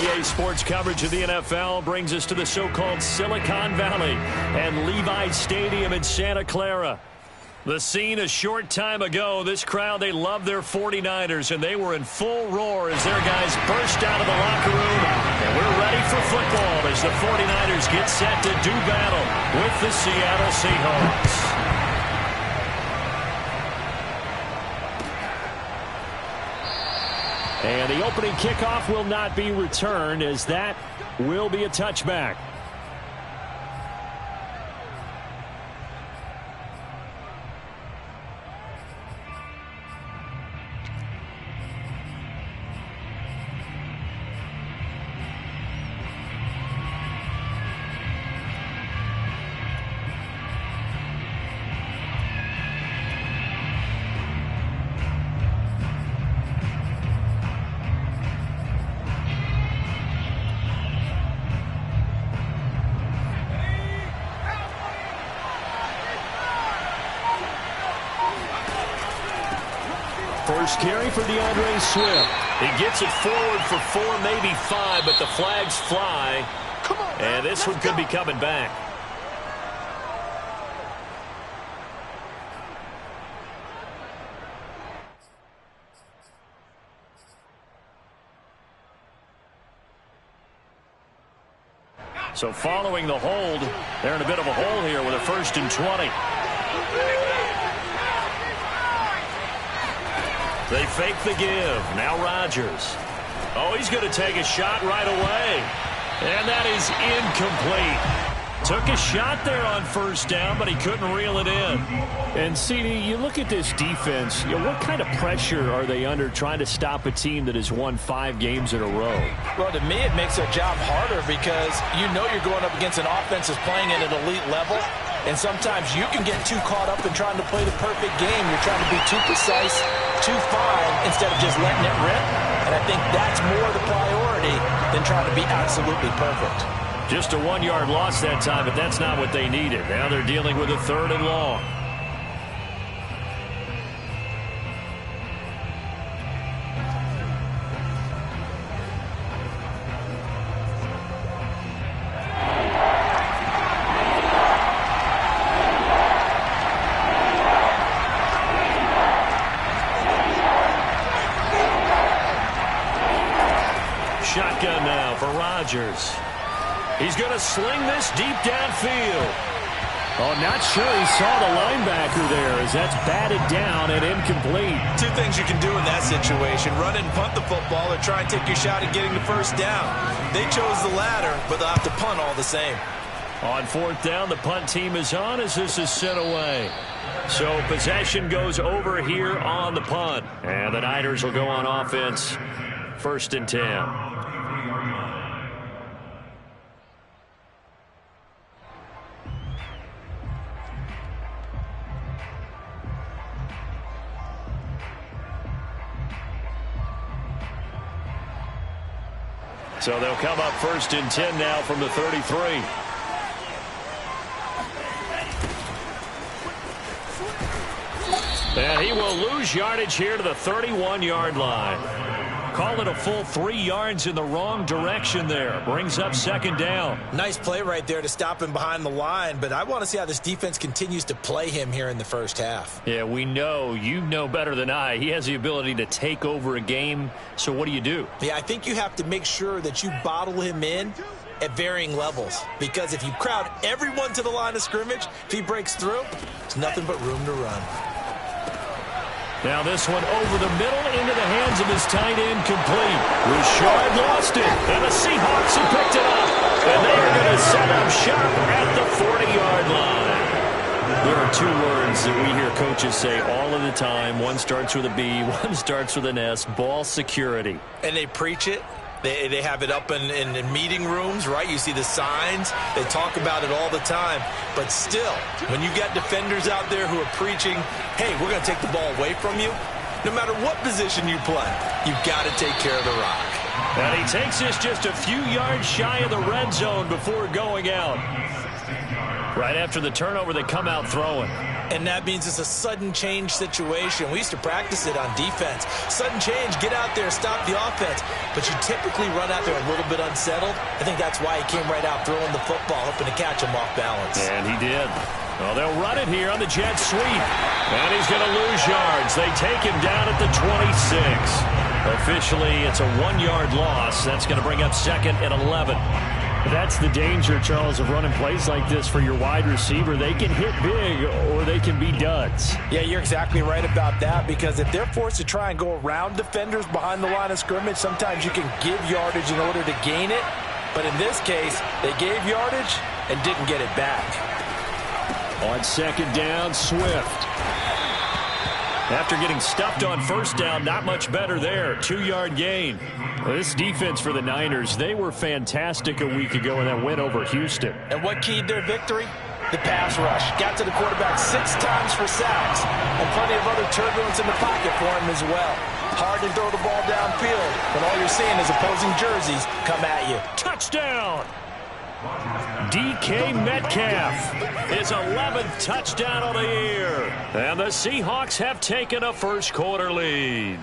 EA Sports coverage of the NFL brings us to the so-called Silicon Valley and Levi Stadium in Santa Clara. The scene a short time ago, this crowd, they love their 49ers, and they were in full roar as their guys burst out of the locker room. And we're ready for football as the 49ers get set to do battle with the Seattle Seahawks. And the opening kickoff will not be returned, as that will be a touchback. First carry for DeAndre Swift. He gets it forward for 4, maybe 5, but the flags fly. And this one could be coming back. So following the hold, they're in a bit of a hole here with a 1st and 20. They fake the give. Now Rodgers. Oh, he's going to take a shot right away. And that is incomplete. Took a shot there on 1st down, but he couldn't reel it in. And, CD, you look at this defense, what kind of pressure are they under trying to stop a team that has won 5 games in a row? Well, to me, it makes their job harder because you know you're going up against an offense that's playing at an elite level. And sometimes you can get too caught up in trying to play the perfect game. You're trying to be too precise, too fine, instead of just letting it rip. And I think that's more the priority than trying to be absolutely perfect. Just a 1-yard loss that time, but that's not what they needed. Now they're dealing with a 3rd and long. Shotgun now for Rodgers. He's going to sling this deep downfield. Oh, not sure he saw the linebacker there as that's batted down and incomplete. 2 things you can do in that situation. Run and punt the football or try and take your shot at getting the 1st down. They chose the latter, but they'll have to punt all the same. On 4th down, the punt team is on as this is sent away. So possession goes over here on the punt. And the Niners will go on offense. 1st and 10. So they'll come up 1st and 10 now from the 33. And he will lose yardage here to the 31-yard line. Call it a full 3 yards in the wrong direction there. Brings up 2nd down. Nice play right there to stop him behind the line, but I want to see how this defense continues to play him here in the 1st half. Yeah, we know. You know better than I. He has the ability to take over a game. So what do? Yeah, I think you have to make sure that you bottle him in at varying levels, because if you crowd everyone to the line of scrimmage, if he breaks through, there's nothing but room to run. Now this one over the middle into the hands of his tight end, complete. Rashard lost it, and the Seahawks have picked it up. And they are going to set up shop at the 40-yard line. There are 2 words that we hear coaches say all of the time. One starts with a B, one starts with an S, ball security. And they preach it. They have it up in meeting rooms, right? You see the signs. They talk about it all the time. But still, when you got defenders out there who are preaching, hey, we're going to take the ball away from you, no matter what position you play, you've got to take care of the rock. And he takes this just a few yards shy of the red zone before going out. Right after the turnover, they come out throwing. And that means it's a sudden change situation. We used to practice it on defense. Sudden change, get out there, stop the offense. But you typically run out there a little bit unsettled. I think that's why he came right out throwing the football, hoping to catch him off balance. And he did. Well, they'll run it here on the jet sweep. And he's going to lose yards. They take him down at the 26. Officially, it's a 1-yard loss. That's going to bring up 2nd and 11. That's the danger, Charles, of running plays like this for your wide receiver. They can hit big or they can be duds. Yeah, you're exactly right about that, because if they're forced to try and go around defenders behind the line of scrimmage, sometimes you can give yardage in order to gain it. But in this case, they gave yardage and didn't get it back. On 2nd down, Swift. After getting stuffed on 1st down, not much better there. 2-yard gain. Well, this defense for the Niners, they were fantastic a week ago in that win over Houston. And what keyed their victory? The pass rush. Got to the quarterback 6 times for sacks, and plenty of other turbulence in the pocket for him as well. Hard to throw the ball downfield when all you're seeing is opposing jerseys come at you. Touchdown! DK Metcalf, his 11th touchdown of the year. And the Seahawks have taken a first-quarter lead.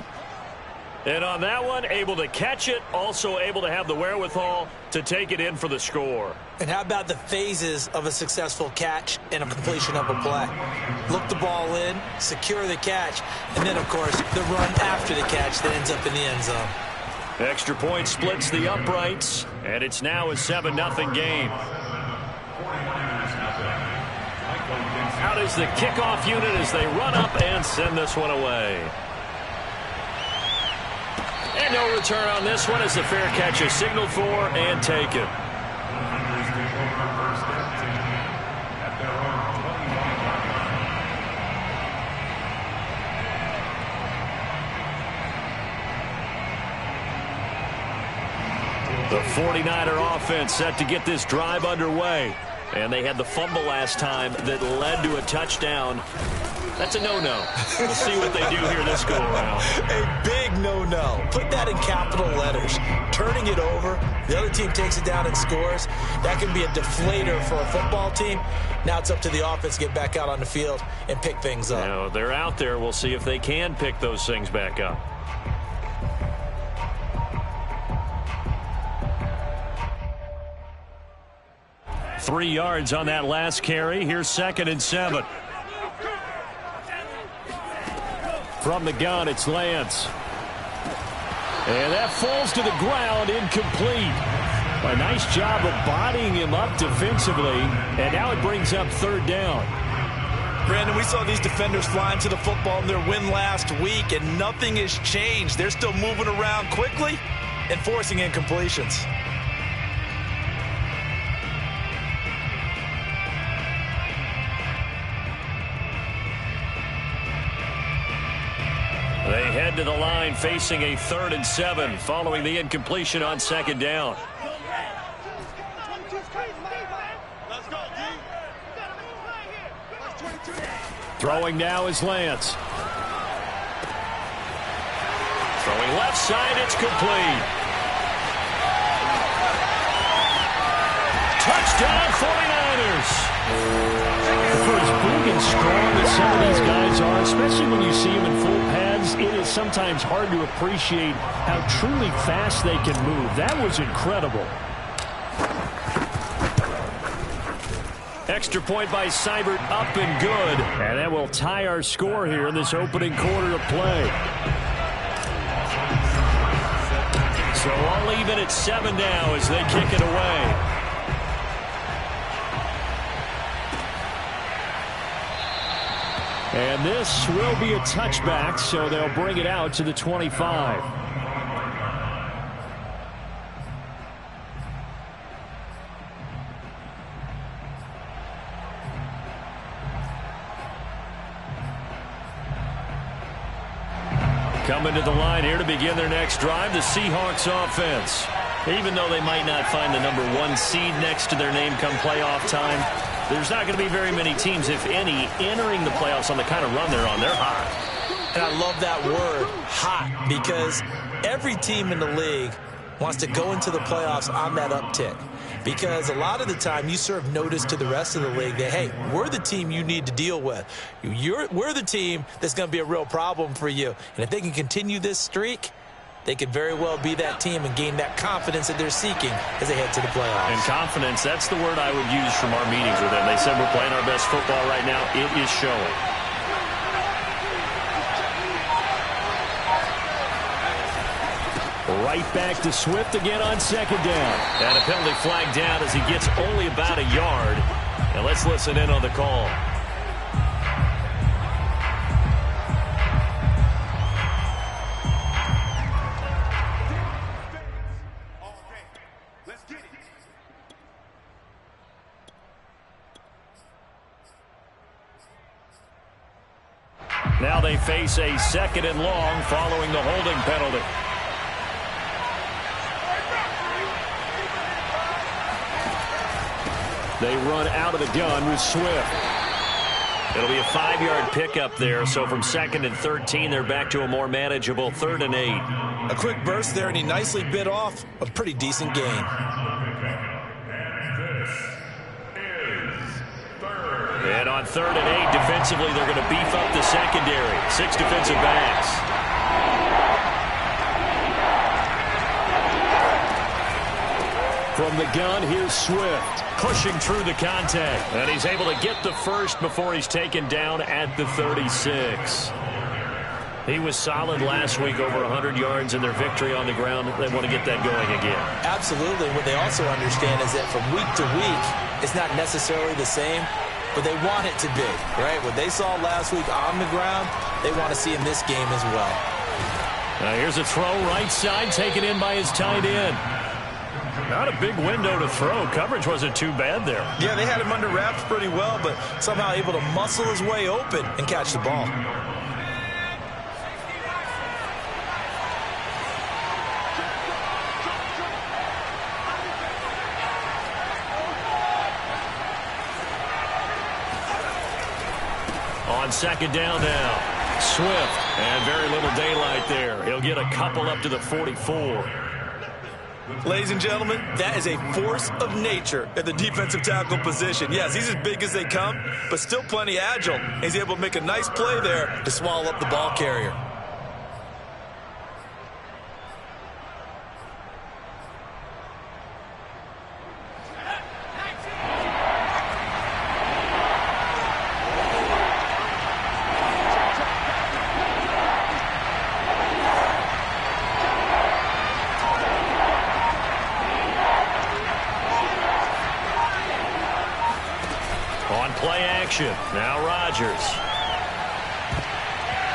And on that one, able to catch it, also able to have the wherewithal to take it in for the score. And how about the phases of a successful catch and a completion of a play? Look the ball in, secure the catch, and then, of course, the run after the catch that ends up in the end zone. Extra point splits the uprights, and it's now a 7-0 game. Out is the kickoff unit as they run up and send this one away. And no return on this one as the fair catch is signaled for and taken. The 49er offense set to get this drive underway. And they had the fumble last time that led to a touchdown. That's a no-no. We'll see what they do here this go-around. A big no-no. Put that in capital letters. Turning it over, the other team takes it down and scores. That can be a deflator for a football team. Now it's up to the offense to get back out on the field and pick things up. Now, they're out there. We'll see if they can pick those things back up. Three yards on that last carry. Here's 2nd and 7. From the gun, it's Lance. And that falls to the ground, incomplete. A nice job of bodying him up defensively. And now it brings up 3rd down. Brandon, we saw these defenders flying to the football in their win last week, and nothing has changed. They're still moving around quickly and forcing incompletions. They head to the line facing a 3rd and 7 following the incompletion on 2nd down. Throwing now is Lance. Throwing left side, it's complete. Touchdown 49ers. For as big and strong as some of these guys are, especially when you see them in full pads, it is sometimes hard to appreciate how truly fast they can move. That was incredible. Extra point by Seibert, up and good. And that will tie our score here in this opening quarter of play. So all even at 7 now as they kick it away. And this will be a touchback, so they'll bring it out to the 25. Coming to the line here to begin their next drive, the Seahawks offense. Even though they might not find the #1 seed next to their name come playoff time, there's not going to be very many teams, if any, entering the playoffs on the kind of run they're on. They're hot. And I love that word, hot, because every team in the league wants to go into the playoffs on that uptick. Because a lot of the time you serve notice to the rest of the league that, hey, we're the team you need to deal with. We're the team that's going to be a real problem for you. And if they can continue this streak, they could very well be that team and gain that confidence that they're seeking as they head to the playoffs. And confidence, that's the word I would use from our meetings with them. They said we're playing our best football right now. It is showing. Right back to Swift again on second down. And a penalty flag down as he gets only about a yard. And let's listen in on the call. Now they face a 2nd and long following the holding penalty. They run out of the gun with Swift. It'll be a 5-yard pickup there, so from 2nd and 13, they're back to a more manageable 3rd and 8. A quick burst there, and he nicely bit off a pretty decent gain. And on 3rd and 8, defensively, they're going to beef up the secondary. 6 defensive backs. From the gun, here's Swift. Pushing through the contact. And he's able to get the first before he's taken down at the 36. He was solid last week, over 100 yards in their victory on the ground. They want to get that going again. Absolutely. What they also understand is that from week to week, it's not necessarily the same, but they want it to be, right? What they saw last week on the ground, they want to see in this game as well. Now here's a throw right side, taken in by his tight end. Not a big window to throw. Coverage wasn't too bad there. Yeah, they had him under wraps pretty well, but somehow able to muscle his way open and catch the ball. On 2nd down now, Swift, and very little daylight there. He'll get a couple up to the 44. Ladies and gentlemen, that is a force of nature at the defensive tackle position. Yes, he's as big as they come, but still plenty agile. He's able to make a nice play there to swallow up the ball carrier. Now Rodgers.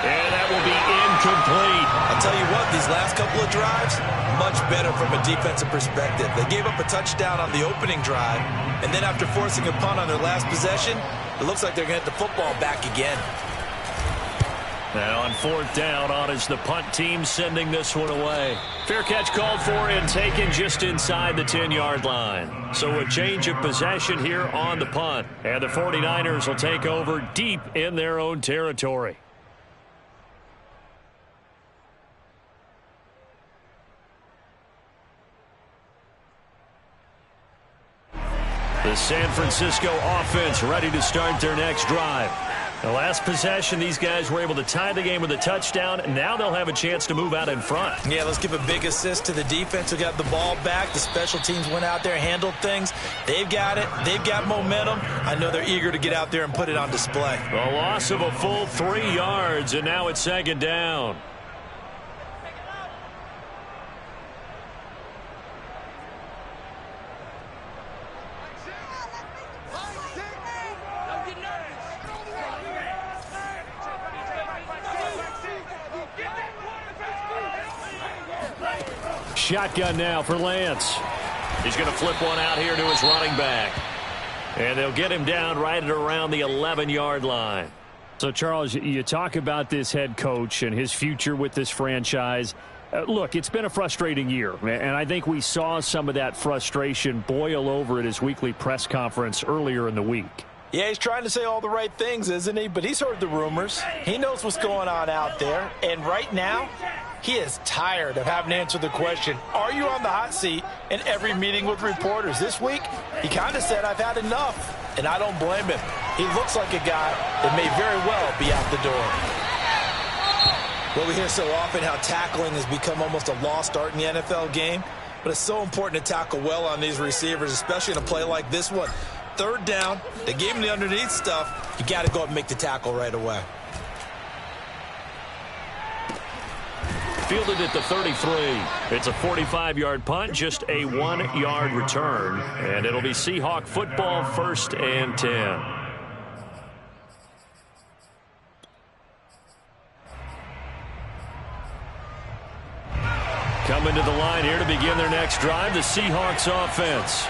And that will be incomplete. I'll tell you what, these last couple of drives, much better from a defensive perspective. They gave up a touchdown on the opening drive, and then after forcing a punt on their last possession, it looks like they're going to get the football back again. Now on 4th down, on is the punt team sending this one away. Fair catch called for and taken just inside the 10-yard line. So a change of possession here on the punt. And the 49ers will take over deep in their own territory. The San Francisco offense ready to start their next drive. The last possession, these guys were able to tie the game with a touchdown. Now they'll have a chance to move out in front. Yeah, let's give a big assist to the defense who got the ball back. The special teams went out there, handled things. They've got it. They've got momentum. I know they're eager to get out there and put it on display. A loss of a full 3 yards, and now it's 2nd down. Shotgun now for Lance. He's going to flip one out here to his running back. And they'll get him down right at around the 11-yard line. So, Charles, you talk about this head coach and his future with this franchise. Look, it's been a frustrating year, and I think we saw some of that frustration boil over at his weekly press conference earlier in the week. Yeah, he's trying to say all the right things, isn't he? But he's heard the rumors. He knows what's going on out there. And right now, He is tired of having to answer the question, are you on the hot seat, in every meeting with reporters. This week, he kind of said, I've had enough, and I don't blame him. He looks like a guy that may very well be out the door. Well, we hear so often how tackling has become almost a lost art in the NFL game, but it's so important to tackle well on these receivers, especially in a play like this one. Third down, they gave him the underneath stuff. You got to go up and make the tackle right away. Fielded at the 33. It's a 45-yard punt, just a 1-yard return. And it'll be Seahawk football, 1st and 10. Coming to the line here to begin their next drive, the Seahawks offense.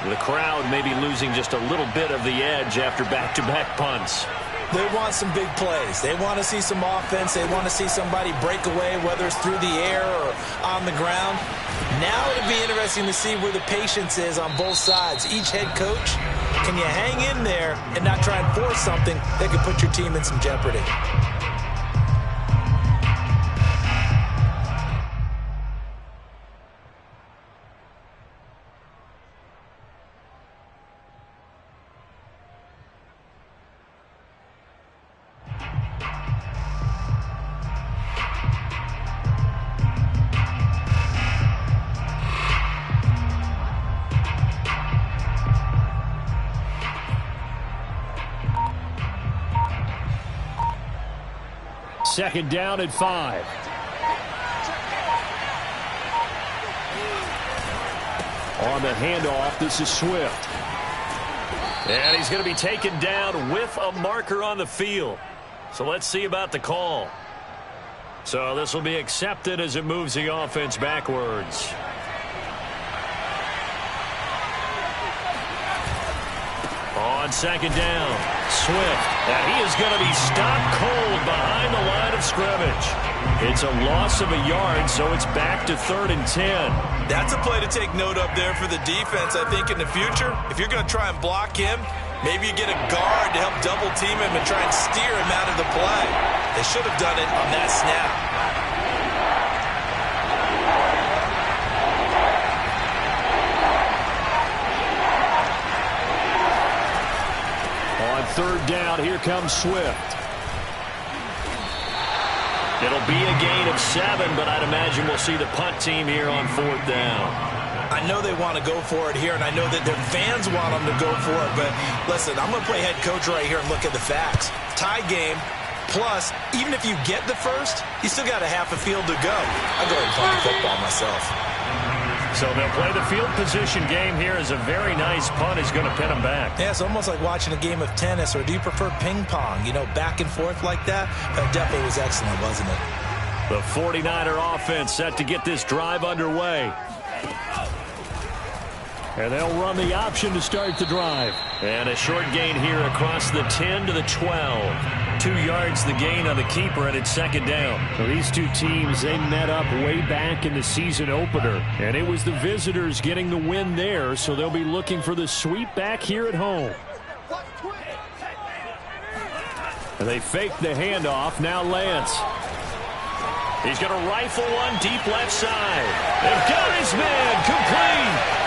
The crowd may be losing just a little bit of the edge after back-to-back punts. They want some big plays. They want to see some offense. They want to see somebody break away, whether it's through the air or on the ground. Now it'll be interesting to see where the patience is on both sides. Each head coach, can you hang in there and not try and force something that could put your team in some jeopardy? Second down at 5. On the handoff, this is Swift. And he's going to be taken down with a marker on the field. So let's see about the call. So this will be accepted as it moves the offense backwards. On second down, Swift. And he is going to be stopped cold behind the line of scrimmage. It's a loss of a yard, so it's back to 3rd and 10. That's a play to take note of there for the defense, I think, in the future. If you're going to try and block him, maybe you get a guard to help double team him and try and steer him out of the play. They should have done it on that snap. On 3rd down, here comes Swift. It'll be a gain of 7, but I'd imagine we'll see the punt team here on 4th down. I know they want to go for it here, and I know that their fans want them to go for it, but listen, I'm going to play head coach right here and look at the facts. Tie game, plus, even if you get the first, you still got a half a field to go. I'll go ahead and play the football myself. So they'll play the field position game here as a very nice punt is going to pin them back. Yeah, it's almost like watching a game of tennis, or do you prefer ping pong? You know, back and forth like that? That definitely was excellent, wasn't it? The 49er offense set to get this drive underway. And they'll run the option to start the drive. And a short gain here across the 10 to the 12. 2 yards the gain on the keeper, and it's second down. Well, these two teams, they met up way back in the season opener. And it was the visitors getting the win there, so they'll be looking for the sweep back here at home. And they fake the handoff. Now Lance. He's going to rifle one deep left side. They've got his man complete.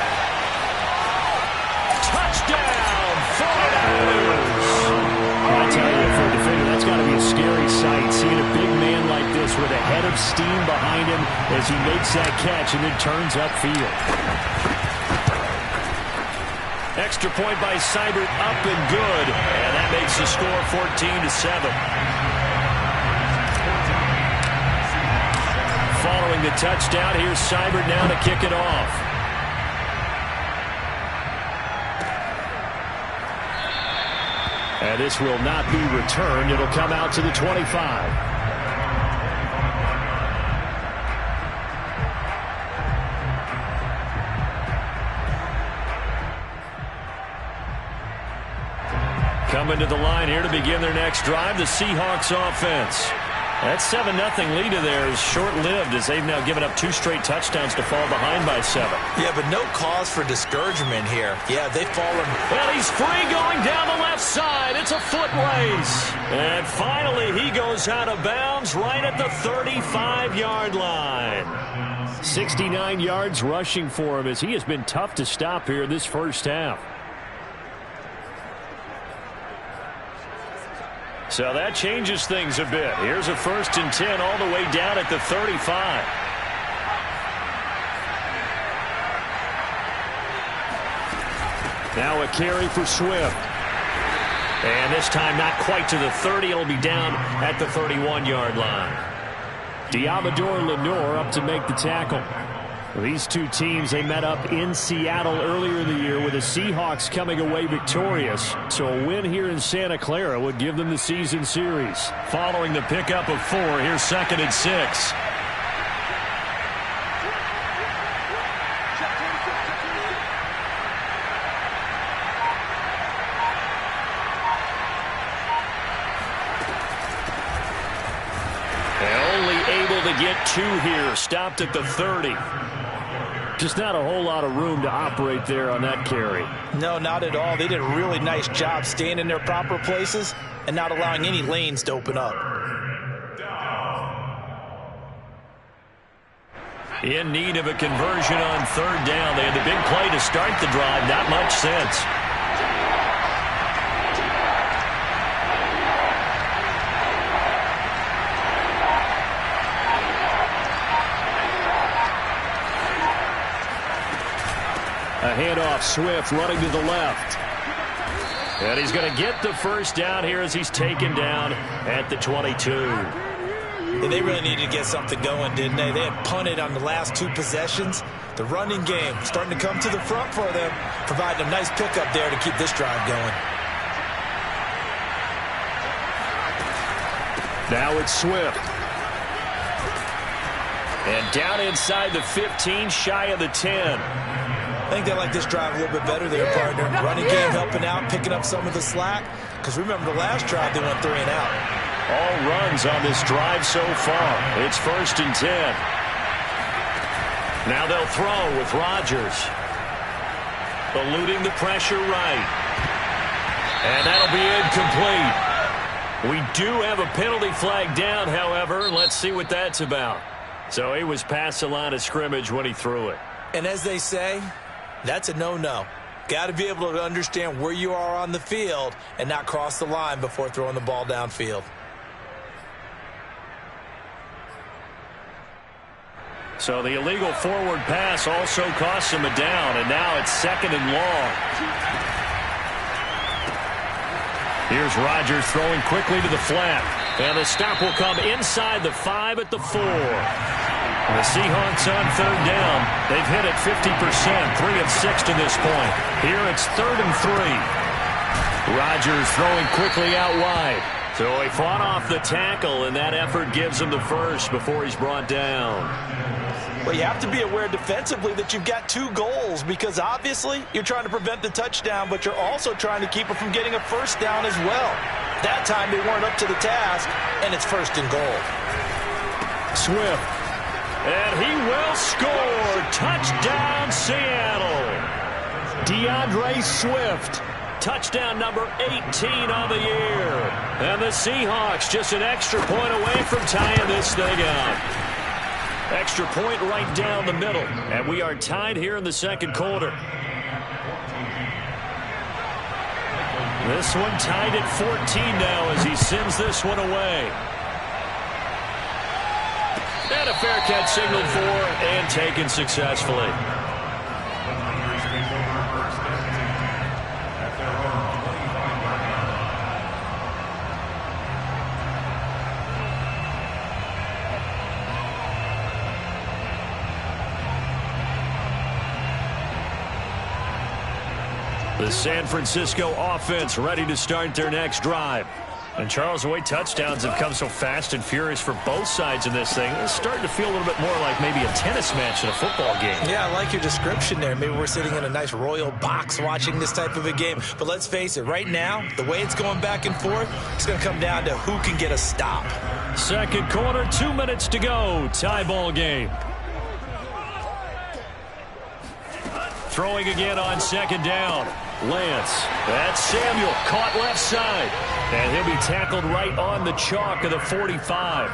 Touchdown, 49ers. I tell you, for a defender, that's got to be a scary sight, seeing a big man like this with a head of steam behind him as he makes that catch and then turns upfield. Extra point by Seibert, up and good, and that makes the score 14-7. Following the touchdown, here's Seibert now to kick it off. And this will not be returned. It'll come out to the 25. Coming to the line here to begin their next drive, the Seahawks offense. That 7-0 lead of theirs is short-lived as they've now given up 2 straight touchdowns to fall behind by 7. Yeah, but no cause for discouragement here. Yeah, they've fallen. Well, he's free going down the left side. It's a foot race. And finally, he goes out of bounds right at the 35-yard line. 69 yards rushing for him as he has been tough to stop here this first half. So that changes things a bit. Here's a 1st and 10 all the way down at the 35. Now a carry for Swift. And this time not quite to the 30. It'll be down at the 31-yard line. Diamador Lenore up to make the tackle. These two teams, they met up in Seattle earlier in the year with the Seahawks coming away victorious. So a win here in Santa Clara would give them the season series. Following the pickup of 4, here's 2nd and 6. Get 2 here, stopped at the 30. Just not a whole lot of room to operate there on that carry. No, not at all. They did a really nice job staying in their proper places and not allowing any lanes to open up. In need of a conversion on 3rd down. They had the big play to start the drive. Not much sense. A handoff, Swift running to the left. And he's going to get the 1st down here as he's taken down at the 22. Yeah, they really needed to get something going, didn't they? They had punted on the last 2 possessions. The running game starting to come to the front for them, providing a nice pickup there to keep this drive going. Now it's Swift. And down inside the 15, shy of the 10. I think they like this drive a little bit better there, partner. Running game helping out, picking up some of the slack. Because remember the last drive, they went 3 and out. All runs on this drive so far. It's 1st and 10. Now they'll throw with Rodgers. Eluding the pressure right. And that'll be incomplete. We do have a penalty flag down, however. Let's see what that's about. So he was past the line of scrimmage when he threw it. And as they say, that's a no-no. Got to be able to understand where you are on the field and not cross the line before throwing the ball downfield. So the illegal forward pass also costs him a down, and now it's 2nd and long. Here's Rodgers throwing quickly to the flat. And the stop will come inside the 5 at the 4. The Seahawks on 3rd down. They've hit it 50%, 3 of 6 to this point. Here it's 3rd and 3. Rodgers throwing quickly out wide. So he fought off the tackle, and that effort gives him the 1st before he's brought down. Well, you have to be aware defensively that you've got 2 goals because obviously you're trying to prevent the touchdown, but you're also trying to keep it from getting a 1st down as well. That time they weren't up to the task, and it's 1st and goal. Swift. And he will score. Touchdown, Seattle. DeAndre Swift. Touchdown number 18 on the year. And the Seahawks just an extra point away from tying this thing up. Extra point right down the middle. And we are tied here in the 2nd quarter. This one tied at 14 now as he sends this one away. And a fair catch signaled for and taken successfully. The San Francisco offense ready to start their next drive. And Charles, the way touchdowns have come so fast and furious for both sides in this thing, it's starting to feel a little bit more like maybe a tennis match in a football game. Yeah, I like your description there. Maybe we're sitting in a nice royal box watching this type of a game. But let's face it, right now, the way it's going back and forth, it's going to come down to who can get a stop. Second quarter, 2 minutes to go. Tie ball game. Throwing again on second down. Lance. That's Samuel. Caught left side. And he'll be tackled right on the chalk of the 45.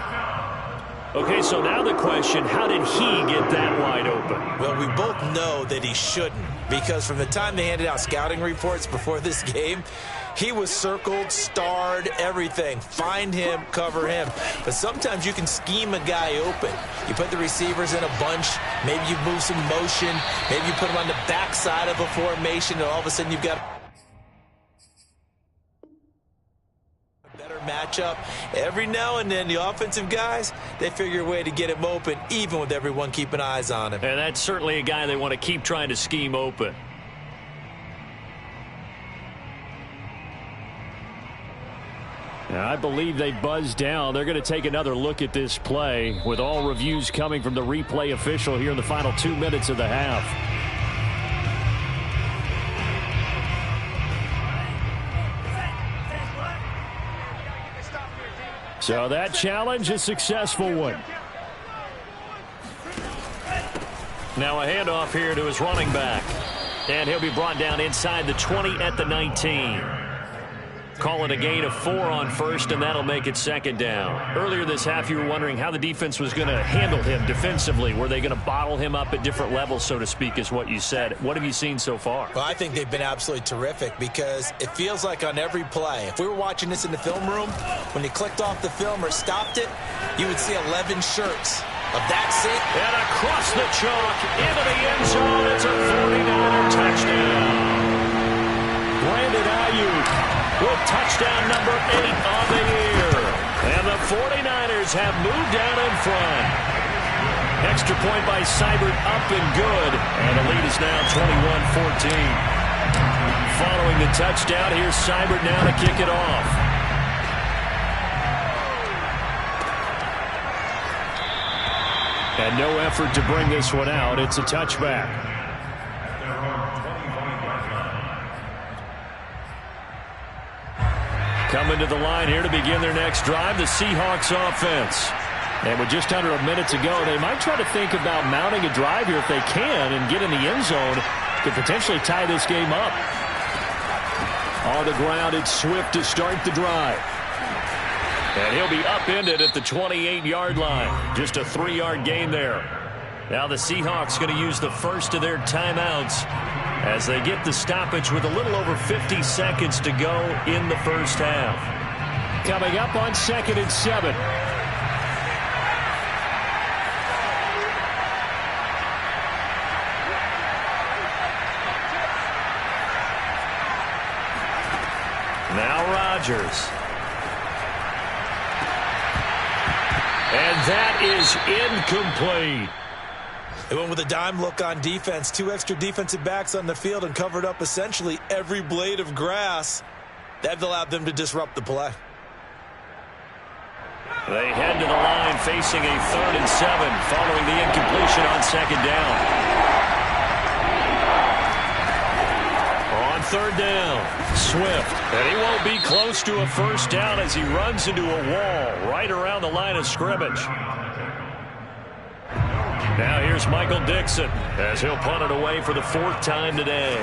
Okay, so now the question, how did he get that wide open? Well, we both know that he shouldn't, because from the time they handed out scouting reports before this game, he was circled, starred, everything. Find him, cover him. But sometimes you can scheme a guy open. You put the receivers in a bunch. Maybe you move some motion. Maybe you put them on the backside of a formation, and all of a sudden you've got a better matchup. Every now and then, the offensive guys, they figure a way to get him open, even with everyone keeping eyes on him. And that's certainly a guy they want to keep trying to scheme open. I believe they buzzed down. They're going to take another look at this play, with all reviews coming from the replay official here in the final 2 minutes of the half. So that challenge, a successful one. Now a handoff here to his running back. And he'll be brought down inside the 20 at the 19. Call it a gain of 4 on first, and that'll make it second down. Earlier this half, you were wondering how the defense was going to handle him defensively. Were they going to bottle him up at different levels, so to speak, is what you said. What have you seen so far? Well, I think they've been absolutely terrific, because it feels like on every play, if we were watching this in the film room, when you clicked off the film or stopped it, you would see 11 shirts of that same. And across the chalk, into the end zone, it's a 49er touchdown. Brandon Ayuk with touchdown number 8 on the year. And the 49ers have moved down in front. Extra point by Seibert, up and good. And the lead is now 21-14. Following the touchdown, here's Seibert now to kick it off. And no effort to bring this one out. It's a touchback. Coming to the line here to begin their next drive, the Seahawks offense. And with just under a minute to go, they might try to think about mounting a drive here if they can and get in the end zone to potentially tie this game up. On the ground, it's Swift to start the drive. And he'll be upended at the 28-yard line. Just a 3-yard gain there. Now the Seahawks going to use the first of their timeouts as they get the stoppage with a little over 50 seconds to go in the first half. Coming up on 2nd and 7. Now Rodgers. And that is incomplete. They went with a dime look on defense. 2 extra defensive backs on the field and covered up essentially every blade of grass. That allowed them to disrupt the play. They head to the line facing a 3rd and 7 following the incompletion on second down. On 3rd down, Swift. And he won't be close to a first down as he runs into a wall right around the line of scrimmage. Now here's Michael Dixon as he'll punt it away for the 4th time today.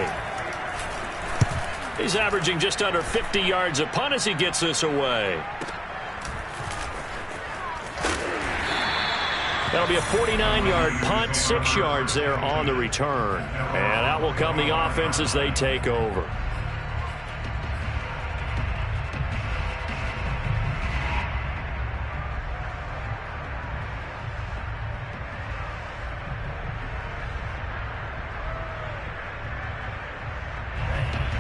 He's averaging just under 50 yards a punt as he gets this away. That'll be a 49-yard punt, 6 yards there on the return. And out will come the offense as they take over.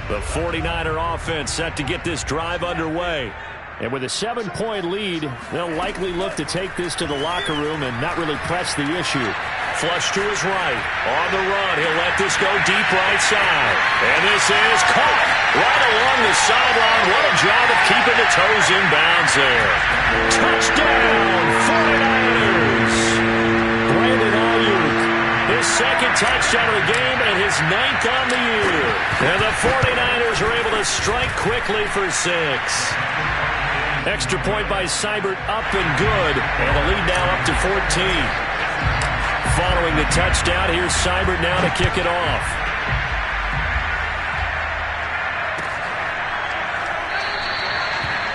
The 49er offense set to get this drive underway. And with a 7-point lead, they'll likely look to take this to the locker room and not really press the issue. Flush to his right. On the run, he'll let this go deep right side. And this is caught right along the sideline. What a job of keeping the toes in bounds there. Touchdown, 49ers. Brandon Ayuk, his 2nd touchdown of the game and his 9th on the year. And the 49ers are able to strike quickly for 6. Extra point by Seibert, up and good. And the lead now up to 14. Following the touchdown, here's Seibert now to kick it off.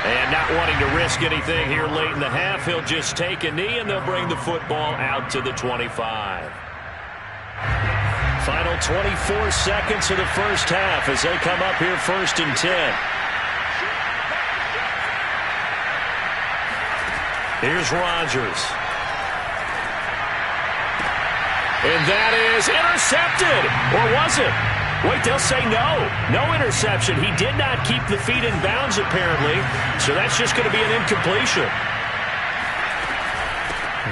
And not wanting to risk anything here late in the half, he'll just take a knee, and they'll bring the football out to the 25. Final 24 seconds of the first half as they come up here 1st and 10. Here's Rodgers. And that is intercepted. Or was it? Wait, they'll say no. No interception. He did not keep the feet in bounds, apparently. So that's just going to be an incompletion.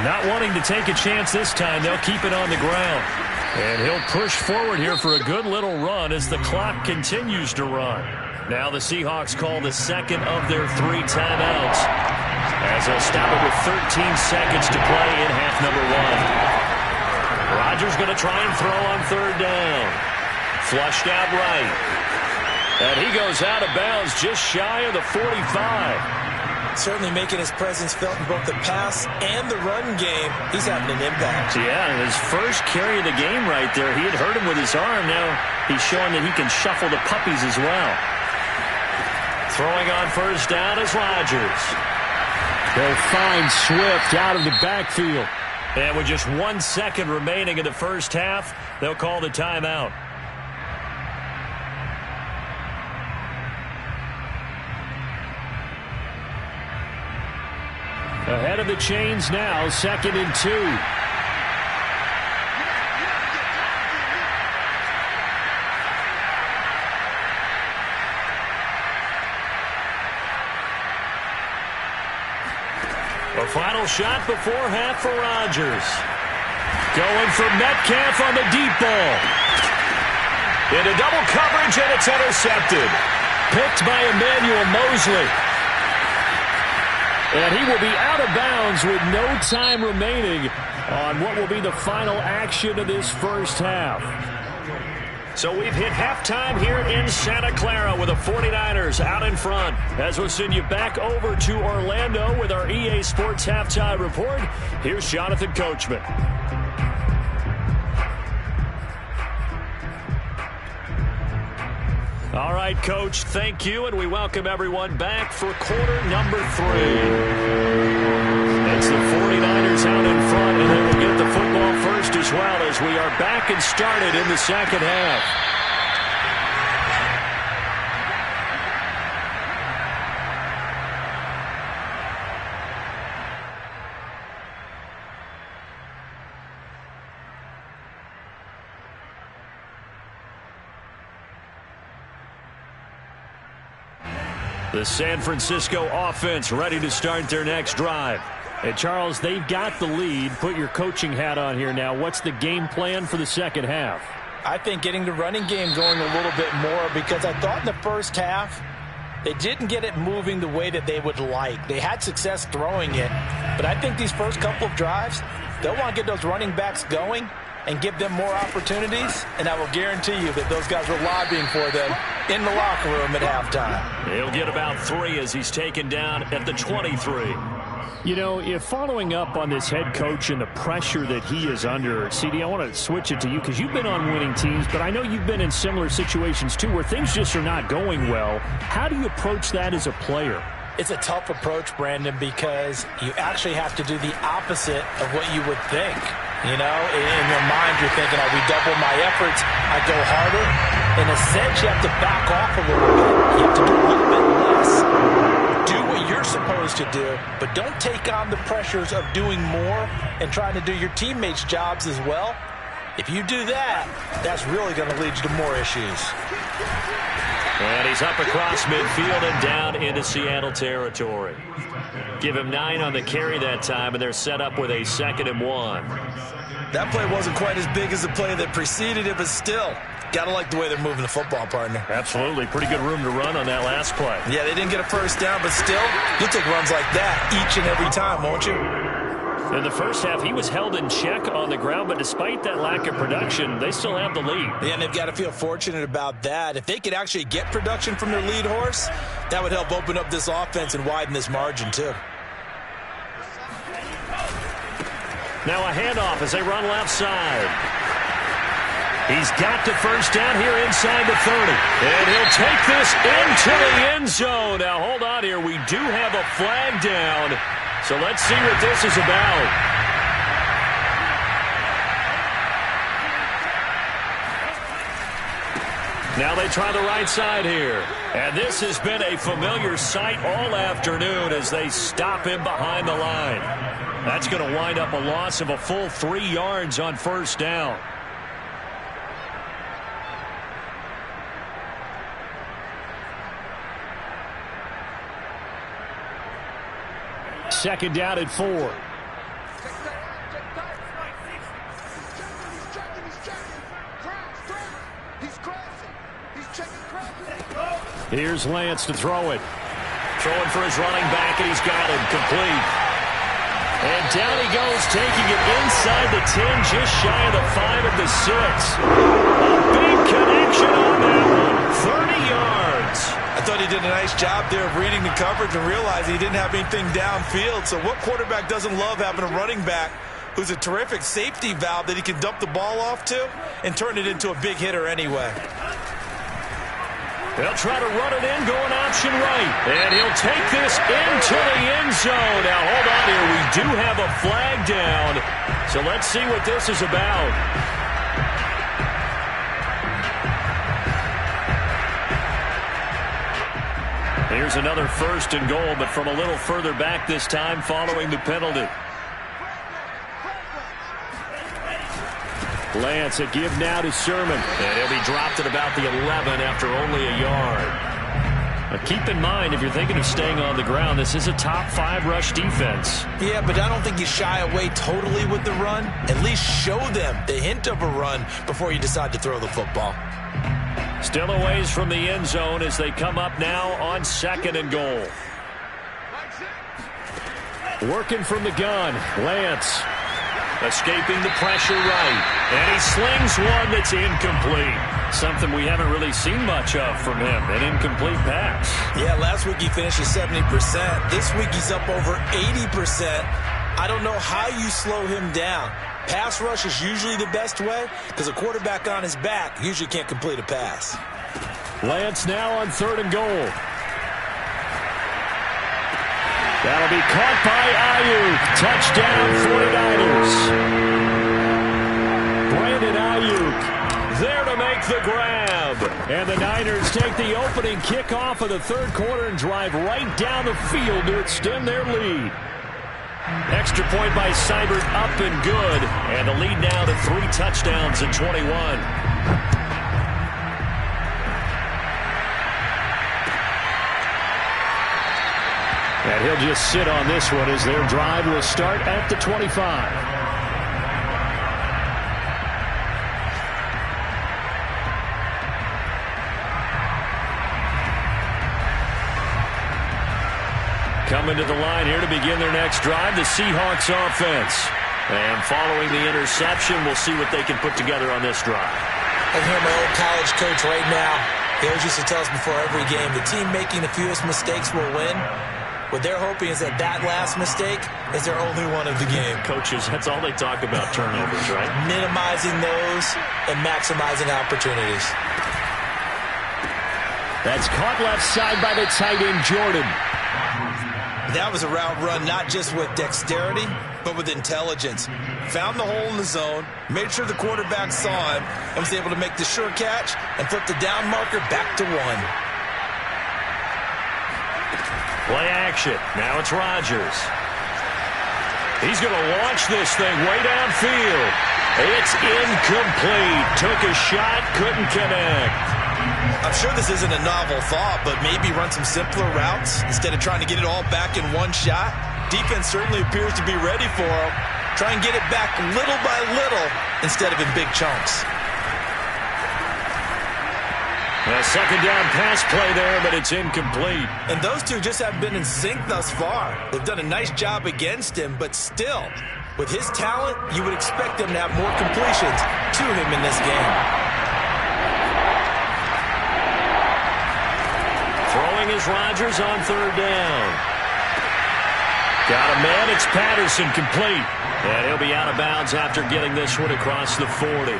Not wanting to take a chance this time. They'll keep it on the ground. And he'll push forward here for a good little run as the clock continues to run. Now the Seahawks call the second of their 3 timeouts, as they'll stop it with 13 seconds to play in half number 1. Rodgers going to try and throw on 3rd down. Flushed out right. And he goes out of bounds just shy of the 45. Certainly making his presence felt in both the pass and the run game. He's having an impact. Yeah, his first carry of the game right there. He had hurt him with his arm. Now he's showing that he can shuffle the puppies as well. Throwing on 1st down is Rodgers. They'll find Swift out of the backfield. And with just 1 second remaining in the first half, they'll call the timeout. Ahead of the chains now, 2nd and 2. A final shot before half for Rodgers. Going for Metcalf on the deep ball. Into double coverage, and it's intercepted. Picked by Emmanuel Mosley. And he will be out of bounds with no time remaining on what will be the final action of this first half. So we've hit halftime here in Santa Clara with the 49ers out in front. As we'll send you back over to Orlando with our EA Sports Halftime Report, here's Jonathan Coachman. All right, Coach, thank you, and we welcome everyone back for quarter number 3. It's the 49ers out in front, and they will get the football first as well as we are back and started in the second half. The San Francisco offense ready to start their next drive. And Charles, they've got the lead. Put your coaching hat on here now. What's the game plan for the second half? I think getting the running game going a little bit more, because I thought in the first half they didn't get it moving the way that they would like. They had success throwing it, but I think these first couple of drives, they'll want to get those running backs going and give them more opportunities, and I will guarantee you that those guys were lobbying for them in the locker room at halftime. He'll get about 3 as he's taken down at the 23. You know, if following up on this head coach and the pressure that he is under, CD, I want to switch it to you because you've been on winning teams, but I know you've been in similar situations too where things just are not going well. How do you approach that as a player? It's a tough approach, Brandon, because you actually have to do the opposite of what you would think. You know, in your mind, you're thinking, I redouble my efforts, I go harder. In a sense, you have to back off a little bit. You have to do a little bit less. Do what you're supposed to do, but don't take on the pressures of doing more and trying to do your teammates' jobs as well. If you do that, that's really going to lead you to more issues. And he's up across midfield and down into Seattle territory. Give him 9 on the carry that time, and they're set up with a 2nd and 1. That play wasn't quite as big as the play that preceded it, but still, gotta like the way they're moving the football, partner. Absolutely. Pretty good room to run on that last play. Yeah, they didn't get a first down, but still, you'll take runs like that each and every time, won't you? In the first half, he was held in check on the ground, but despite that lack of production, they still have the lead. Yeah, and they've got to feel fortunate about that. If they could actually get production from their lead horse, That would help open up this offense and widen this margin, too. Now a handoff as they run left side. He's got the first down here inside the 30. And he'll take this into the end zone. Now, hold on here. We do have a flag down. So let's see what this is about. Now they try the right side here. And this has been a familiar sight all afternoon as they stop him behind the line. That's going to wind up a loss of a full 3 yards on first down. Second down at 4. Here's Lance to throw it. Throwing for his running back, and he's got him complete. And down he goes, taking it inside the 10, just shy of the 5 at the 6. A big connection on that one. 30 yards. I thought he did a nice job there of reading the coverage and realizing he didn't have anything downfield. So what quarterback doesn't love having a running back who's a terrific safety valve that he can dump the ball off to and turn it into a big hitter anyway? They'll try to run it in, going option right. And he'll take this into the end zone. Now, hold on here. We do have a flag down. So let's see what this is about. Here's another first and goal, but from a little further back this time following the penalty. Lance, a give now to Sermon. And he'll be dropped at about the 11 after only a yard. Now keep in mind, if you're thinking of staying on the ground, this is a top 5 rush defense. Yeah, but I don't think you shy away totally with the run. At least show them the hint of a run before you decide to throw the football. Still a ways from the end zone as they come up now on second and goal. Working from the gun, Lance. Escaping the pressure right. And he slings one that's incomplete. Something we haven't really seen much of from him, an incomplete pass. Yeah, last week he finished at 70%. This week he's up over 80%. I don't know how you slow him down. Pass rush is usually the best way because a quarterback on his back usually can't complete a pass. Lance now on third and goal. That'll be caught by Ayuk. Touchdown 49ers. Brandon Ayuk there to make the grab. And the Niners take the opening kickoff of the third quarter and drive right down the field to extend their lead. Extra point by Seibert up and good. And the lead now to 3 touchdowns in 21. And he'll just sit on this one as their drive will start at the 25. Coming to the line here to begin their next drive, the Seahawks offense. And following the interception, we'll see what they can put together on this drive. I can hear my old college coach right now. He always used to tell us before every game, the team making the fewest mistakes will win. What they're hoping is that last mistake is their only one of the game. Coaches, that's all they talk about, turnovers, right? Minimizing those and maximizing opportunities. That's caught left side by the tight end, Jordan. That was a route run not just with dexterity, but with intelligence. Found the hole in the zone, made sure the quarterback saw him, and was able to make the sure catch and flip the down marker back to 1. Play action. Now it's Rodgers. He's going to launch this thing way downfield. It's incomplete. Took a shot, couldn't connect. I'm sure this isn't a novel thought, but maybe run some simpler routes instead of trying to get it all back in one shot. Defense certainly appears to be ready for him. Try and get it back little by little instead of in big chunks. A second down pass play there, but it's incomplete. And those two just haven't been in sync thus far. They've done a nice job against him, but still, with his talent, you would expect them to have more completions to him in this game. Throwing throwing is Rodgers on third down. Got a man. It's Patterson complete. And he'll be out of bounds after getting this one across the 40.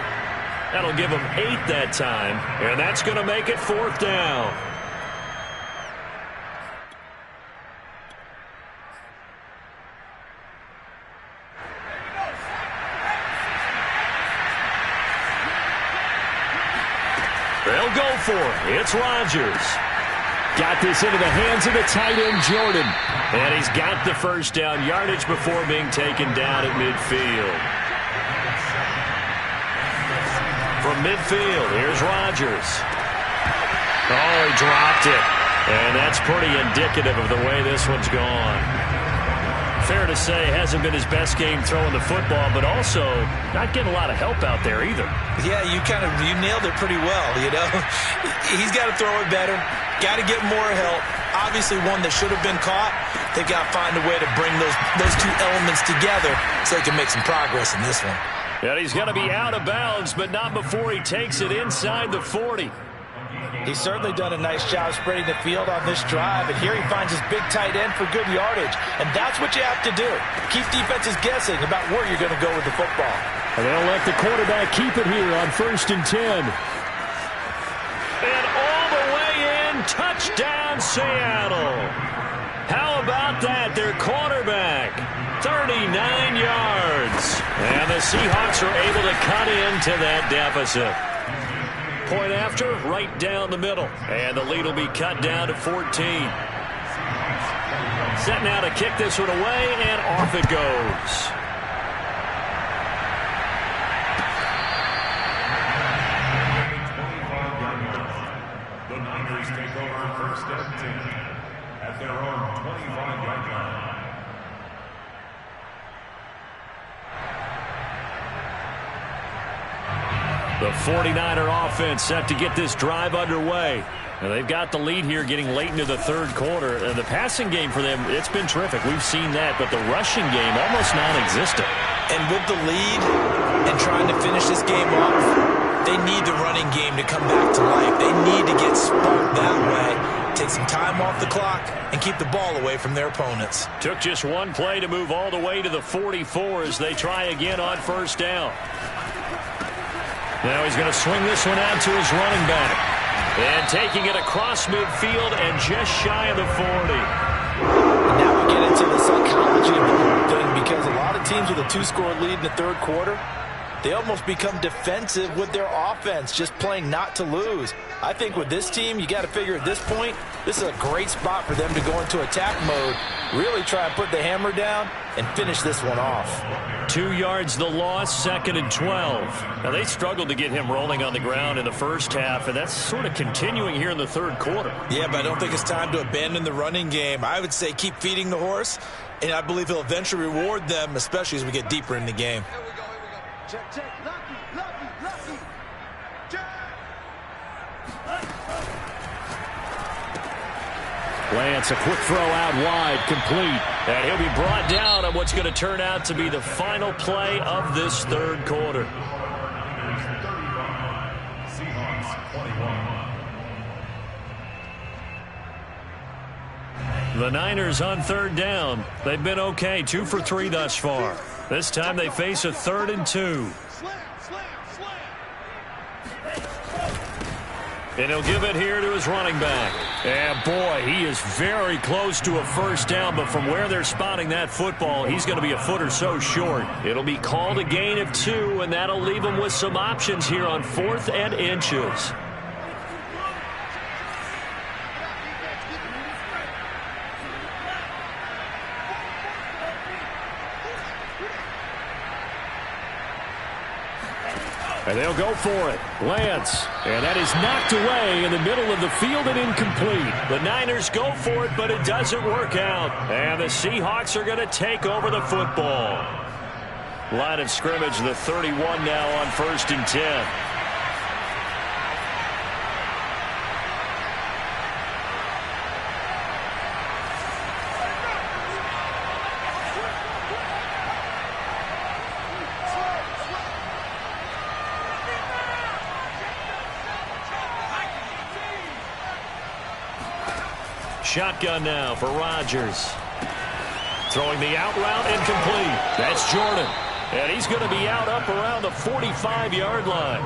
That'll give him 8 that time. And that's going to make it fourth down. They'll go for it. It's Rodgers. Got this into the hands of the tight end, Jordan. And he's got the first down yardage before being taken down at midfield. From midfield, here's Rodgers. Oh, he dropped it. And that's pretty indicative of the way this one's gone. Fair to say, hasn't been his best game throwing the football, but also not getting a lot of help out there either. Yeah, you nailed it pretty well, you know. He's got to throw it better. Got to get more help. Obviously one that should have been caught. They've got to find a way to bring those two elements together so they can make some progress in this one. And he's going to be out of bounds, but not before he takes it inside the 40. He's certainly done a nice job spreading the field on this drive, and here he finds his big tight end for good yardage. And that's what you have to do. Keep defenses guessing about where you're going to go with the football. And they'll let the quarterback keep it here on 1st and 10. And all the way in, touchdown Seattle. How about that? Their quarterback, 39 yards. And the Seahawks are able to cut into that deficit. Point after, right down the middle. And the lead will be cut down to 14. Set now to kick this one away, and off it goes. The Niners take over 1st and 10 at their own 25-yard line. The 49er offense set to get this drive underway. And they've got the lead here getting late into the third quarter. And the passing game for them, it's been terrific. We've seen that, but the rushing game almost non-existent. And with the lead and trying to finish this game off, they need the running game to come back to life. They need to get sparked that way, take some time off the clock, and keep the ball away from their opponents. Took just one play to move all the way to the 44 as they try again on first down. Now he's going to swing this one out to his running back. And taking it across midfield and just shy of the 40. And now we get into the psychology of the whole thing, because a lot of teams with a 2-score lead in the third quarter, they almost become defensive with their offense, just playing not to lose. I think with this team, you got to figure at this point, this is a great spot for them to go into attack mode, really try and put the hammer down and finish this one off. 2 yards the loss, 2nd and 12. Now they struggled to get him rolling on the ground in the first half, and that's sort of continuing here in the third quarter. Yeah, but I don't think it's time to abandon the running game. I would say keep feeding the horse, and I believe he'll eventually reward them, especially as we get deeper in the game. Check, check. Lucky. Check. Lance, a quick throw out wide, complete. And he'll be brought down on what's going to turn out to be the final play of this third quarter. Seahawks 21. The Niners on third down. They've been okay, 2 for 3 thus far. This time they face a 3rd and 2. And he'll give it here to his running back. And boy, he is very close to a first down, but from where they're spotting that football, he's going to be a foot or so short. It'll be called a gain of 2, and that'll leave him with some options here on 4th and inches. And they'll go for it. Lance. And that is knocked away in the middle of the field and incomplete. The Niners go for it, but it doesn't work out. And the Seahawks are going to take over the football. Line of scrimmage, the 31 now on 1st and 10. Shotgun now for Rodgers. Throwing the out route, incomplete. That's Jordan. And he's going to be out up around the 45-yard line.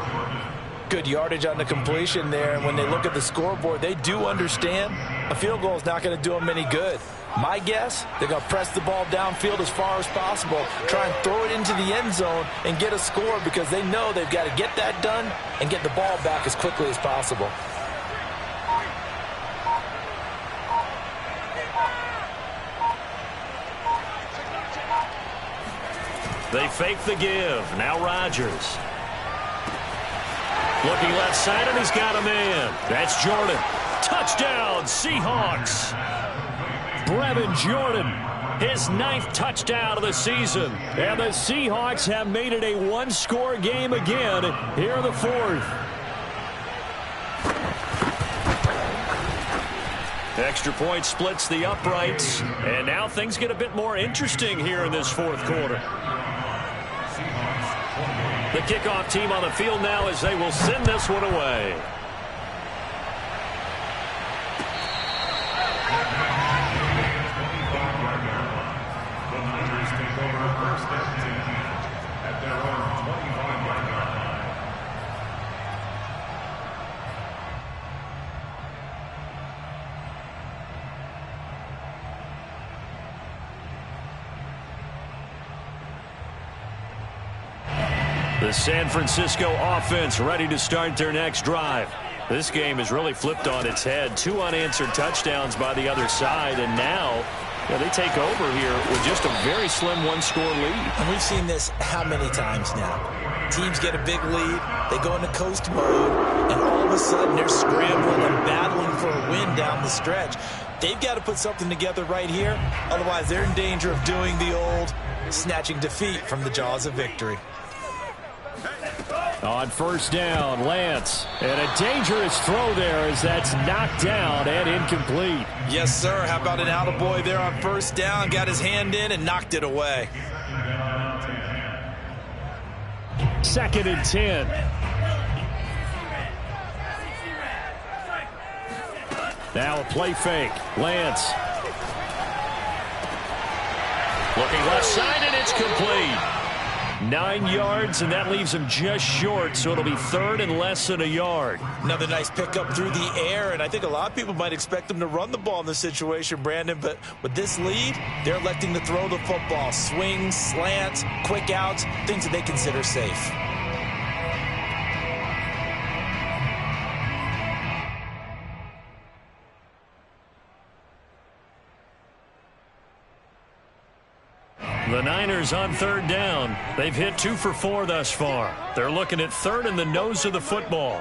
Good yardage on the completion there. And when they look at the scoreboard, they do understand a field goal is not going to do them any good. My guess, they're going to press the ball downfield as far as possible, try and throw it into the end zone and get a score because they know they've got to get that done and get the ball back as quickly as possible. They fake the give. Now Rodgers. Looking left side, and he's got a man. That's Jordan. Touchdown, Seahawks. Brevin Jordan, his 9th touchdown of the season. And the Seahawks have made it a one-score game again here in the 4th. Extra point splits the uprights. And now things get a bit more interesting here in this 4th quarter. The kickoff team on the field now as they will send this one away. The Niners take over first and 10 at their own 25-yard line. The San Francisco offense ready to start their next drive. This game has really flipped on its head. 2 unanswered touchdowns by the other side, and now they take over here with just a very slim one-score lead. And we've seen this how many times now? Teams get a big lead, they go into coast mode, and all of a sudden they're scrambling and battling for a win down the stretch. They've got to put something together right here, otherwise they're in danger of doing the old snatching defeat from the jaws of victory. On first down, Lance. And a dangerous throw there as that's knocked down and incomplete. Yes, sir. How about an attaboy there on first down? Got his hand in and knocked it away. 2nd and 10. Now a play fake. Lance. Looking left side, and it's complete. 9 yards, and that leaves him just short, so it'll be 3rd and less than a yard. Another nice pickup through the air, and I think a lot of people might expect him to run the ball in this situation, Brandon, but with this lead, they're electing to throw the football. Swings, slants, quick outs, things that they consider safe. The Niners on 3rd down. They've hit 2 for 4 thus far. They're looking at 3rd in the nose of the football.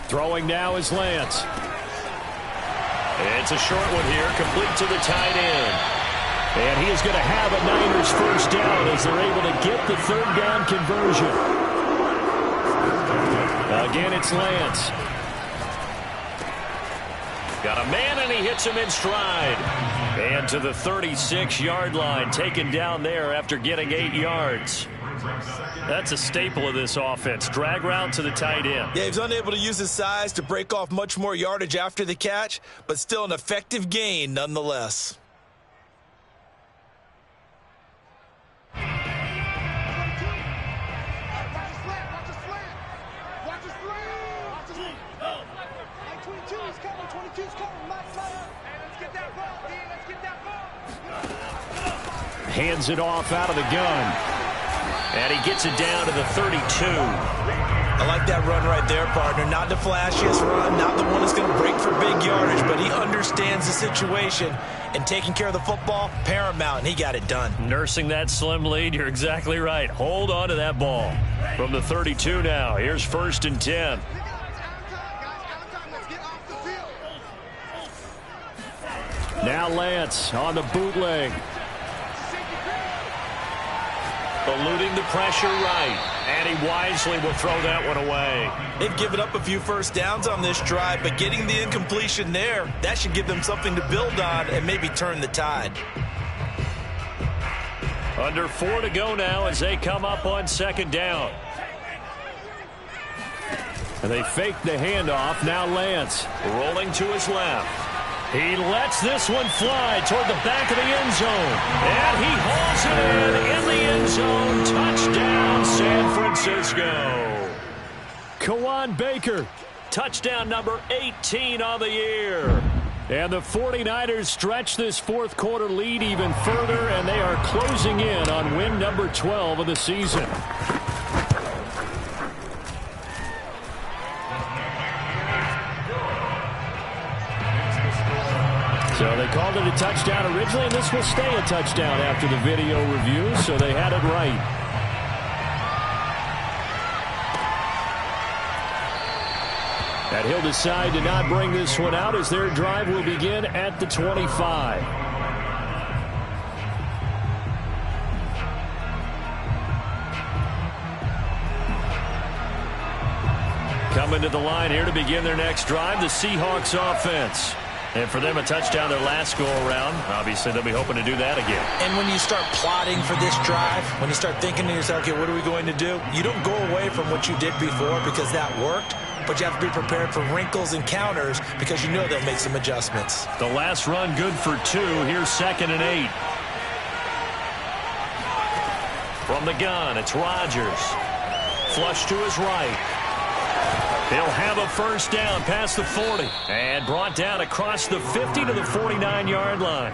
Throwing now is Lance. It's a short one here, complete to the tight end. And he is going to have a Niners first down as they're able to get the 3rd down conversion. Again, it's Lance. Got a man, and he hits him in stride. And to the 36-yard line, taken down there after getting 8 yards. That's a staple of this offense. Drag route to the tight end. Yeah, he's unable to use his size to break off much more yardage after the catch, but still an effective gain nonetheless. Hands it off out of the gun. And he gets it down to the 32. I like that run right there, partner. Not the flashiest run, not the one that's going to break for big yardage, but he understands the situation, and taking care of the football, paramount, and he got it done. Nursing that slim lead, you're exactly right. Hold on to that ball. From the 32 now, here's 1st and 10. Now Lance on the bootleg. Eluding the pressure right. And he wisely will throw that one away. They've given up a few first downs on this drive, but getting the incompletion there, that should give them something to build on and maybe turn the tide. Under 4 to go now as they come up on 2nd down. And they fake the handoff. Now Lance rolling to his left. He lets this one fly toward the back of the end zone. And he hauls it in the end zone. Touchdown, San Francisco. Kawan Baker, touchdown number 18 on the year. And the 49ers stretch this fourth quarter lead even further, and they are closing in on win number 12 of the season. So they called it a touchdown originally, and this will stay a touchdown after the video review, so they had it right. And he'll decide to not bring this one out as their drive will begin at the 25. Coming to the line here to begin their next drive, the Seahawks offense. And for them, a touchdown their last go-around. Obviously, they'll be hoping to do that again. And when you start plotting for this drive, when you start thinking to yourself, okay, what are we going to do? You don't go away from what you did before because that worked, but you have to be prepared for wrinkles and counters because you know they'll make some adjustments. The last run good for 2. Here's 2nd and 8. From the gun, it's Rodgers. Flush to his right. He'll have a first down past the 40 and brought down across the 50 to the 49-yard line.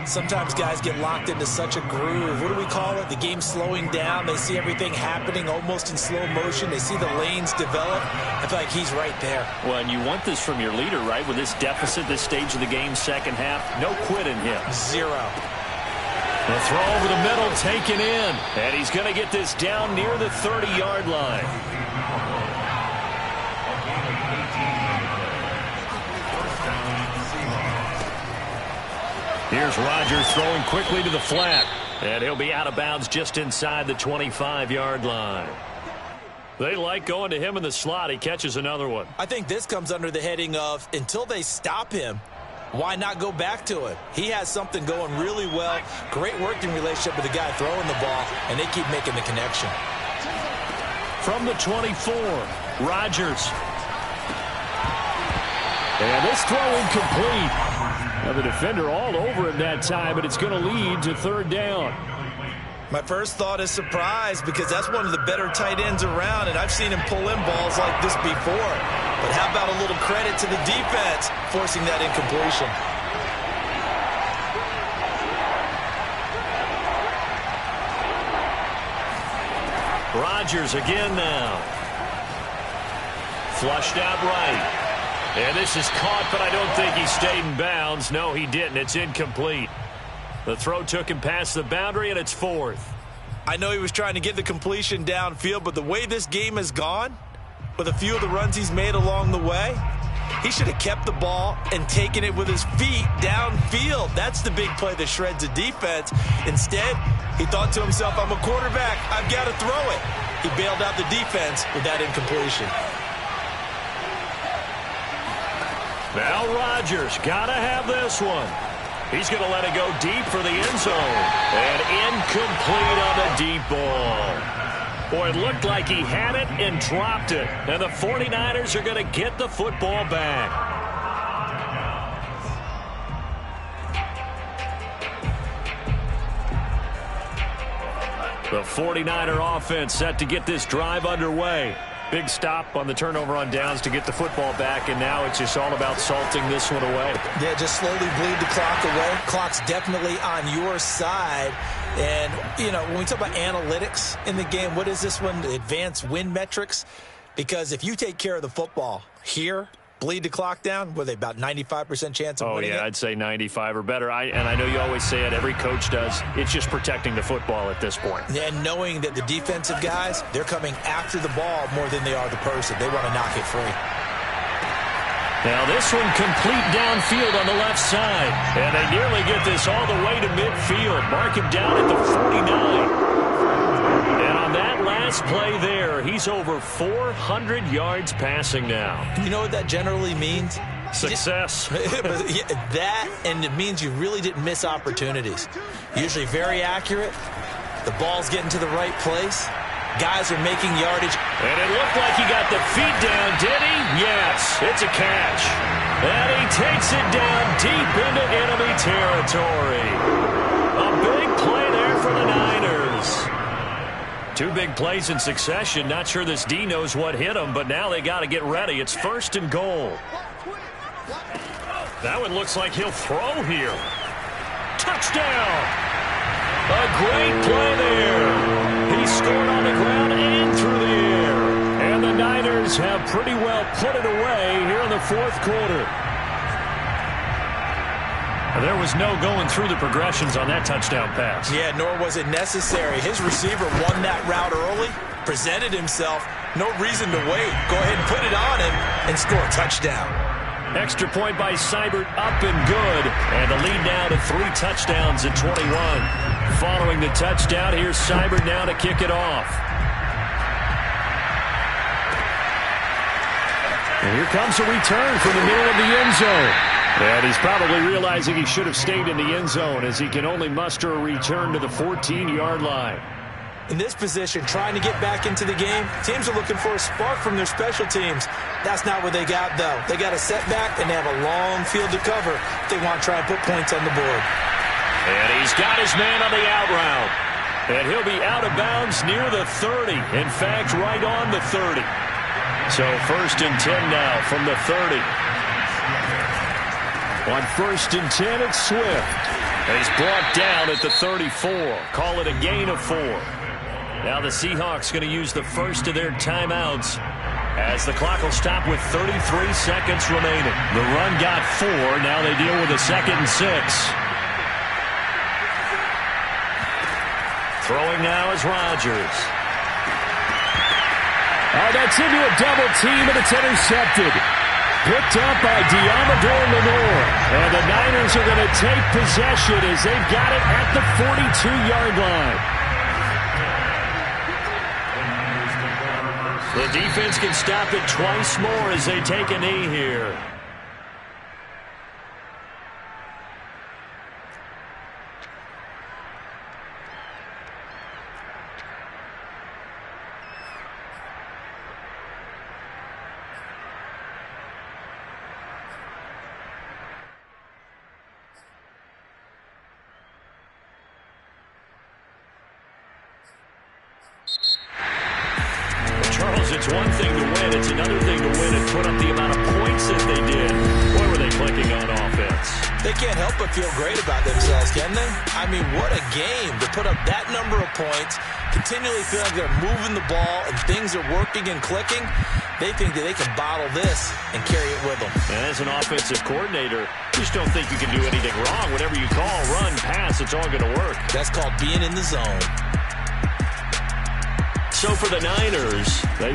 Sometimes guys get locked into such a groove. What do we call it? The game slowing down. They see everything happening almost in slow motion. They see the lanes develop. I feel like he's right there. Well, and you want this from your leader, right? With this deficit, this stage of the game, second half, no quit in him. 0. The throw over the middle, taken in. And he's going to get this down near the 30-yard line. Here's Rodgers throwing quickly to the flat. And he'll be out of bounds just inside the 25-yard line. They like going to him in the slot. He catches another one. I think this comes under the heading of until they stop him, why not go back to him? He has something going really well. Great working relationship with the guy throwing the ball, and they keep making the connection. From the 24, Rodgers. And this throw incomplete. Now the defender all over him that time, but it's going to lead to 3rd down. My first thought is surprise because that's one of the better tight ends around, and I've seen him pull in balls like this before. But how about a little credit to the defense forcing that incompletion? Rodgers again now. Flushed out right. And this is caught, but I don't think he stayed in bounds. No, he didn't. It's incomplete. The throw took him past the boundary, and it's 4th. I know he was trying to get the completion downfield, but the way this game has gone, with a few of the runs he's made along the way, he should have kept the ball and taken it with his feet downfield. That's the big play that shreds the defense. Instead, he thought to himself, I'm a quarterback. I've got to throw it. He bailed out the defense with that incompletion. Now Rodgers got to have this one. He's going to let it go deep for the end zone. And incomplete on the deep ball. Boy, it looked like he had it and dropped it. And the 49ers are going to get the football back. The 49er offense set to get this drive underway. Big stop on the turnover on downs to get the football back, and now it's just all about salting this one away. Yeah, just slowly bleed the clock away. Clock's definitely on your side. And, you know, when we talk about analytics in the game, what is this one? Advanced win metrics? Because if you take care of the football here, bleed the clock down, were they about 95% chance of winning it? I'd say 95 or better. And I know you always say it, every coach does. It's just protecting the football at this point. And knowing that the defensive guys, they're coming after the ball more than they are the person. They want to knock it free. Now this one complete downfield on the left side. And they nearly get this all the way to midfield. Mark him down at the 49. And on that last play there, he's over 400 yards passing now. You know what that generally means? Success. That, and it means you really didn't miss opportunities. Usually very accurate. The ball's getting to the right place. Guys are making yardage. And it looked like he got the feet down, did he? Yes, it's a catch. And he takes it down deep into enemy territory. A big play there for the Niners. 2 big plays in succession. Not sure this D knows what hit him, but now they got to get ready. It's 1st and goal. That one looks like he'll throw here. Touchdown! A great play there. He scored on the ground and through the air. And the Niners have pretty well put it away here in the 4th quarter. There was no going through the progressions on that touchdown pass. Yeah, nor was it necessary. His receiver won that route early, presented himself. No reason to wait. Go ahead and put it on him and score a touchdown. Extra point by Seibert, up and good. And the lead now to 3 touchdowns at 21. Following the touchdown, here's Seibert now to kick it off. And here comes a return from the middle of the end zone. And he's probably realizing he should have stayed in the end zone as he can only muster a return to the 14-yard line. In this position, trying to get back into the game, teams are looking for a spark from their special teams. That's not what they got, though. They got a setback, and they have a long field to cover if they want to try and put points on the board. And he's got his man on the out route. And he'll be out of bounds near the 30. In fact, right on the 30. So 1st and 10 now from the 30. On 1st and 10, it's Swift. He's brought down at the 34. Call it a gain of 4. Now the Seahawks going to use the first of their timeouts as the clock will stop with 33 seconds remaining. The run got 4. Now they deal with a 2nd and 6. Throwing now is Rodgers. Oh, that's into a double team, and it's intercepted. Picked up by Deommodore Lenoir. And the Niners are going to take possession as they've got it at the 42-yard line. The defense can stop it twice more as they take a knee here. Charles, it's one thing to win. It's another thing to win and put up the amount of points that they did. Boy, were they clicking on offense. They can't help but feel great about themselves, can they? I mean, what a game to put up that number of points, continually feel like they're moving the ball and things are working and clicking. They think that they can bottle this and carry it with them. And as an offensive coordinator, you just don't think you can do anything wrong. Whatever you call, run, pass, it's all going to work. That's called being in the zone. So for the Niners, they